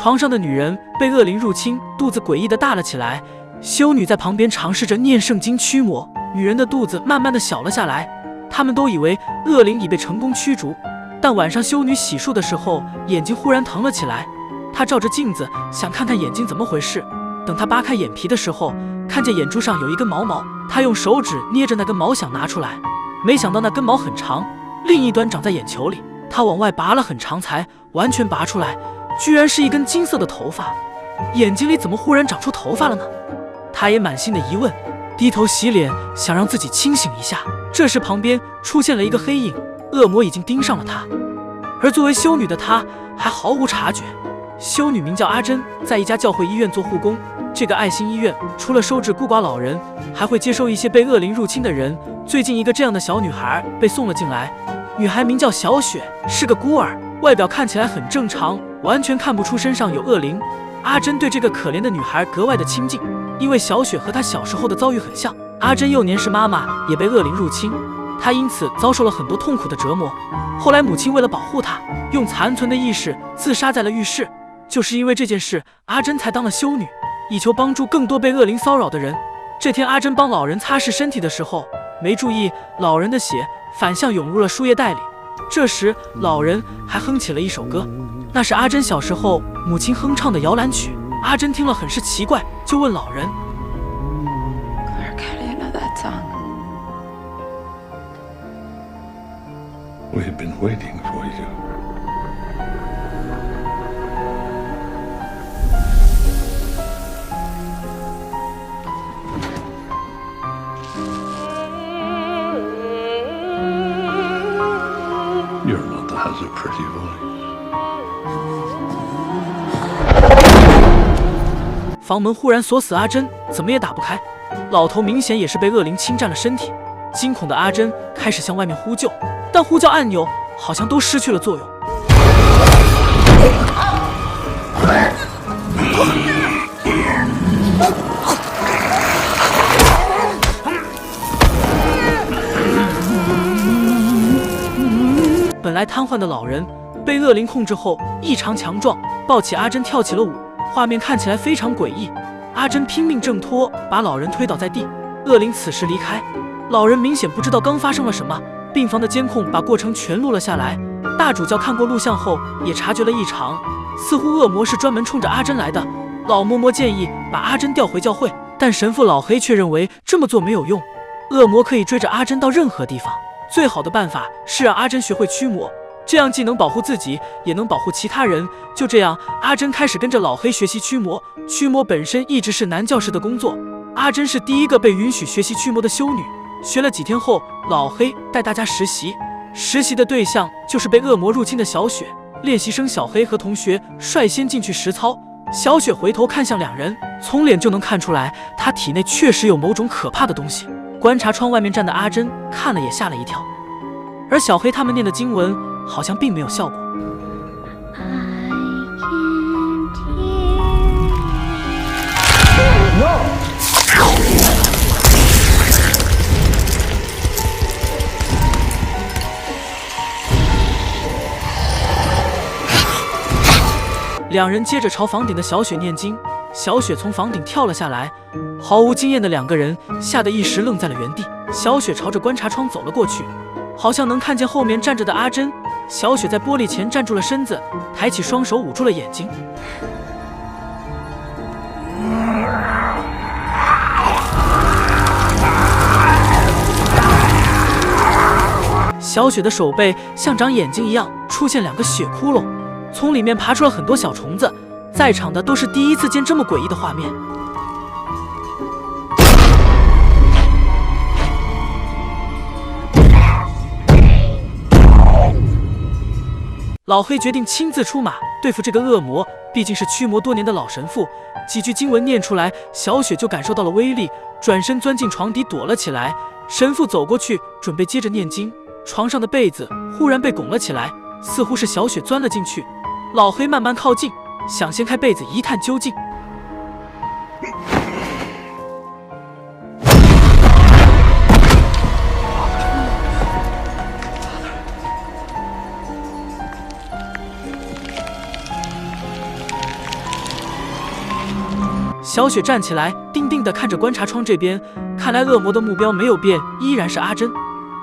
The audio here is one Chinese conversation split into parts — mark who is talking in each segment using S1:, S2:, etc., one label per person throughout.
S1: 床上的女人被恶灵入侵，肚子诡异的大了起来。修女在旁边尝试着念圣经驱魔，女人的肚子慢慢的小了下来。他们都以为恶灵已被成功驱逐，但晚上修女洗漱的时候，眼睛忽然疼了起来。她照着镜子想看看眼睛怎么回事。等她扒开眼皮的时候，看见眼珠上有一根毛毛，她用手指捏着那根毛想拿出来，没想到那根毛很长，另一端长在眼球里。她往外拔了很长才完全拔出来，居然是一根金色的头发。眼睛里怎么忽然长出头发了呢？她也满心的疑问，低头洗脸，想让自己清醒一下。这时旁边出现了一个黑影，恶魔已经盯上了她，而作为修女的她还毫无察觉。修女名叫阿珍，在一家教会医院做护工。这个爱心医院除了收治孤寡老人，还会接收一些被恶灵入侵的人。最近一个这样的小女孩被送了进来，女孩名叫小雪，是个孤儿，外表看起来很正常，完全看不出身上有恶灵。阿珍对这个可怜的女孩格外的亲近，因为小雪和她小时候的遭遇很像。阿珍幼年时妈妈也被恶灵入侵，她因此遭受了很多痛苦的折磨。后来母亲为了保护她，用残存的意识自杀在了浴室。就是因为这件事，阿珍才当了修女，以求帮助更多被恶灵骚扰的人。这天，阿珍帮老人擦拭身体的时候，没注意老人的血反向涌入了输液袋里。这时老人还哼起了一首歌，那是阿珍小时候母亲哼唱的摇篮曲。阿珍听了很是奇怪，就问老人
S2: Where can I know that song?
S3: We've been waiting for you. Your mother has a pretty voice.
S1: 房门忽然锁死，阿珍怎么也打不开。老头明显也是被恶灵侵占了身体，惊恐的阿珍开始向外面呼救，但呼叫按钮好像都失去了作用。本来瘫痪的老人被恶灵控制后异常强壮，抱起阿珍跳起了舞，画面看起来非常诡异。阿珍拼命挣脱，把老人推倒在地。恶灵此时离开，老人明显不知道刚发生了什么。病房的监控把过程全录了下来。大主教看过录像后也察觉了异常，似乎恶魔是专门冲着阿珍来的。老嬷嬷建议把阿珍调回教会，但神父老黑却认为这么做没有用，恶魔可以追着阿珍到任何地方。最好的办法是让阿珍学会驱魔，这样既能保护自己，也能保护其他人。就这样，阿珍开始跟着老黑学习驱魔。驱魔本身一直是男教师的工作，阿珍是第一个被允许学习驱魔的修女。学了几天后，老黑带大家实习，实习的对象就是被恶魔入侵的小雪。练习生小黑和同学率先进去实操，小雪回头看向两人，从脸就能看出来，她体内确实有某种可怕的东西。观察窗外面站的阿珍看了也吓了一跳，而小黑他们念的经文好像并没有效果。两人接着朝房顶的小雪念经，小雪从房顶跳了下来，毫无经验的两个人吓得一时愣在了原地。小雪朝着观察窗走了过去，好像能看见后面站着的阿珍。小雪在玻璃前站住了身子，抬起双手捂住了眼睛。小雪的手背像长眼睛一样出现两个血窟窿，从里面爬出了很多小虫子。在场的都是第一次见这么诡异的画面。老黑决定亲自出马对付这个恶魔，毕竟是驱魔多年的老神父。几句经文念出来，小雪就感受到了威力，转身钻进床底躲了起来。神父走过去准备接着念经，床上的被子忽然被拱了起来，似乎是小雪钻了进去。老黑慢慢靠近，想掀开被子一探究竟。小雪站起来，定定地看着观察窗这边，看来恶魔的目标没有变，依然是阿珍。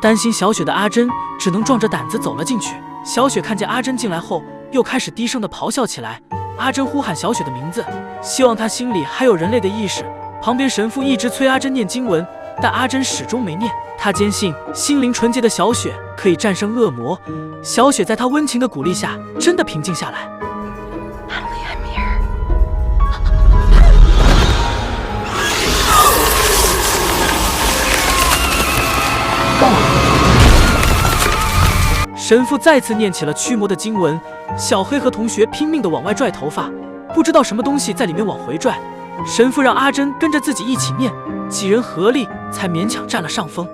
S1: 担心小雪的阿珍只能壮着胆子走了进去。小雪看见阿珍进来后，又开始低声地咆哮起来。阿珍呼喊小雪的名字，希望她心里还有人类的意识。旁边神父一直催阿珍念经文，但阿珍始终没念。他坚信心灵纯洁的小雪可以战胜恶魔。小雪在他温情的鼓励下，真的平静下来。
S2: Natalie, I'm here.
S1: 神父再次念起了驱魔的经文，小黑和同学拼命地往外拽头发，不知道什么东西在里面往回拽。神父让阿珍跟着自己一起念，几人合力才勉强占了上风。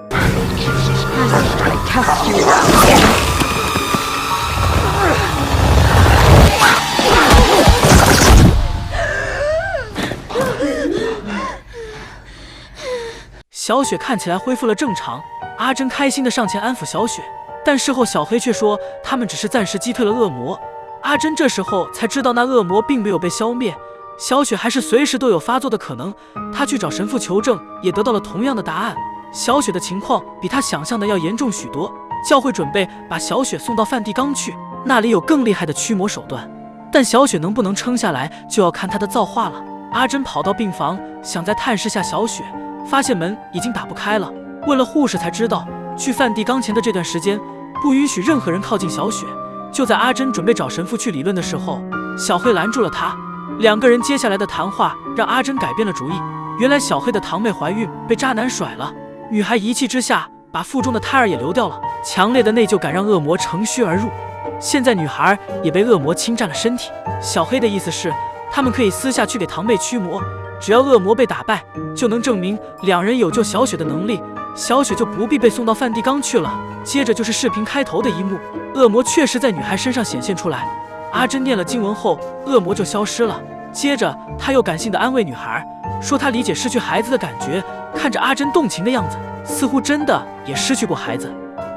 S1: 小雪看起来恢复了正常，阿珍开心地上前安抚小雪，但事后小黑却说他们只是暂时击退了恶魔。阿珍这时候才知道那恶魔并没有被消灭，小雪还是随时都有发作的可能。她去找神父求证，也得到了同样的答案。小雪的情况比她想象的要严重许多，教会准备把小雪送到梵蒂冈去，那里有更厉害的驱魔手段。但小雪能不能撑下来，就要看她的造化了。阿珍跑到病房，想再探视下小雪，发现门已经打不开了。问了护士才知道，去梵蒂冈前的这段时间，不允许任何人靠近小雪。就在阿珍准备找神父去理论的时候，小黑拦住了她。两个人接下来的谈话让阿珍改变了主意。原来小黑的堂妹怀孕被渣男甩了，女孩一气之下把腹中的胎儿也流掉了。强烈的内疚感让恶魔乘虚而入，现在女孩也被恶魔侵占了身体。小黑的意思是，他们可以私下去给堂妹驱魔，只要恶魔被打败，就能证明两人有救小雪的能力，小雪就不必被送到梵蒂冈去了。接着就是视频开头的一幕，恶魔确实在女孩身上显现出来。阿珍念了经文后，恶魔就消失了。接着他又感性地安慰女孩，说他理解失去孩子的感觉。看着阿珍动情的样子，似乎真的也失去过孩子。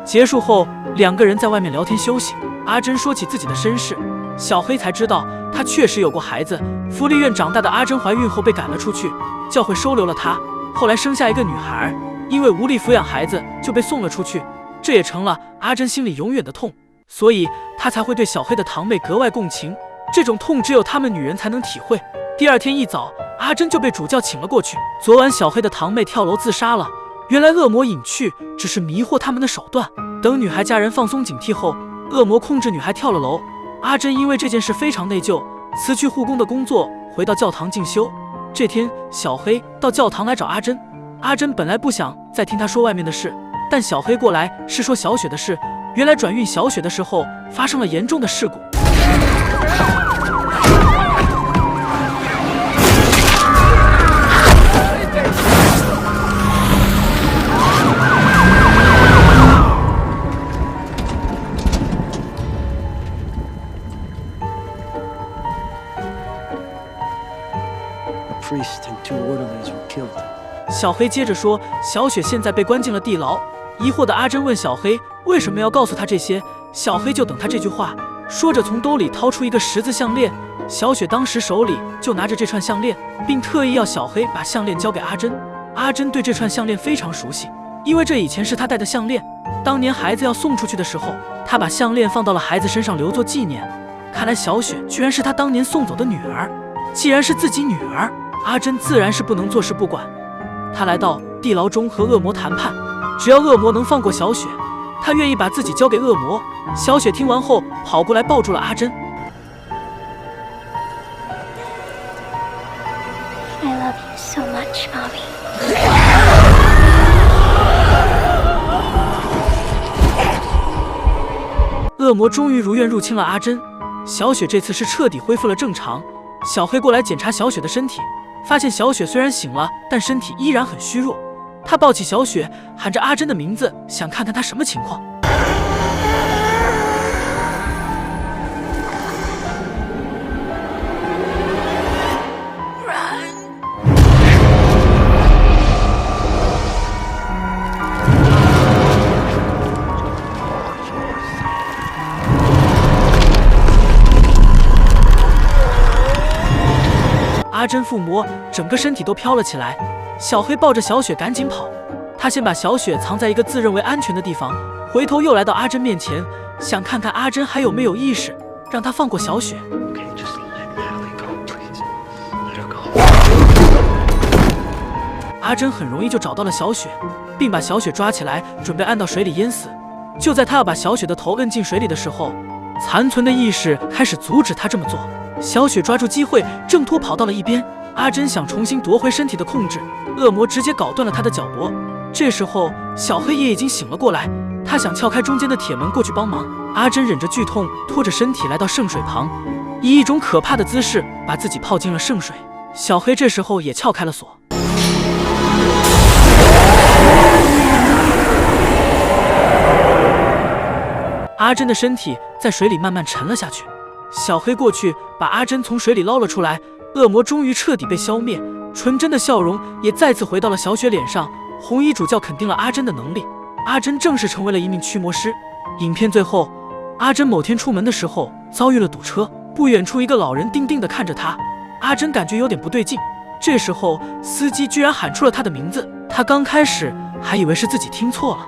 S1: 结束后，两个人在外面聊天休息。阿珍说起自己的身世，小黑才知道她确实有过孩子。福利院长大的阿珍怀孕后被赶了出去，教会收留了她，后来生下一个女孩，因为无力抚养孩子就被送了出去，这也成了阿珍心里永远的痛，所以她才会对小黑的堂妹格外共情。这种痛只有她们女人才能体会。第二天一早，阿珍就被主教请了过去。昨晚小黑的堂妹跳楼自杀了，原来恶魔隐去只是迷惑他们的手段。等女孩家人放松警惕后，恶魔控制女孩跳了楼。阿珍因为这件事非常内疚，辞去护工的工作，回到教堂进修。这天，小黑到教堂来找阿珍。阿珍本来不想再听他说外面的事，但小黑过来是说小雪的事。原来转运小雪的时候发生了严重的事故。小黑接着说，小雪现在被关进了地牢。疑惑的阿珍问小黑为什么要告诉他这些，小黑就等他这句话，说着从兜里掏出一个十字项链。小雪当时手里就拿着这串项链，并特意要小黑把项链交给阿珍。阿珍对这串项链非常熟悉，因为这以前是她戴的项链。当年孩子要送出去的时候，她把项链放到了孩子身上留作纪念。看来小雪居然是她当年送走的女儿。既然是自己女儿，阿珍自然是不能坐视不管。她来到地牢中和恶魔谈判，只要恶魔能放过小雪，她愿意把自己交给恶魔。小雪听完后跑过来抱住了阿珍。
S4: I love you so much, Mommy.
S1: 恶魔终于如愿入侵了阿珍，小雪这次是彻底恢复了正常。小黑过来检查小雪的身体，发现小雪虽然醒了，但身体依然很虚弱。他抱起小雪，喊着阿珍的名字，想看看她什么情况。阿阿珍附魔，整个身体都飘了起来。小黑抱着小雪赶紧跑，他先把小雪藏在一个自认为安全的地方，回头又来到阿珍面前，想看看阿珍还有没有意识，让她放过小雪。阿珍很容易就找到了小雪，并把小雪抓起来，准备按到水里淹死。就在他要把小雪的头摁进水里的时候，残存的意识开始阻止他这么做。小雪抓住机会，挣脱跑到了一边。阿珍想重新夺回身体的控制，恶魔直接搞断了他的脚脖。这时候，小黑也已经醒了过来，他想撬开中间的铁门过去帮忙。阿珍忍着剧痛，拖着身体来到圣水旁，以一种可怕的姿势把自己泡进了圣水。小黑这时候也撬开了锁。阿珍的身体在水里慢慢沉了下去。小黑过去把阿珍从水里捞了出来，恶魔终于彻底被消灭，纯真的笑容也再次回到了小雪脸上。红衣主教肯定了阿珍的能力，阿珍正式成为了一名驱魔师。影片最后，阿珍某天出门的时候遭遇了堵车，不远处一个老人定定地看着她，阿珍感觉有点不对劲。这时候司机居然喊出了她的名字，她刚开始还以为是自己听错了。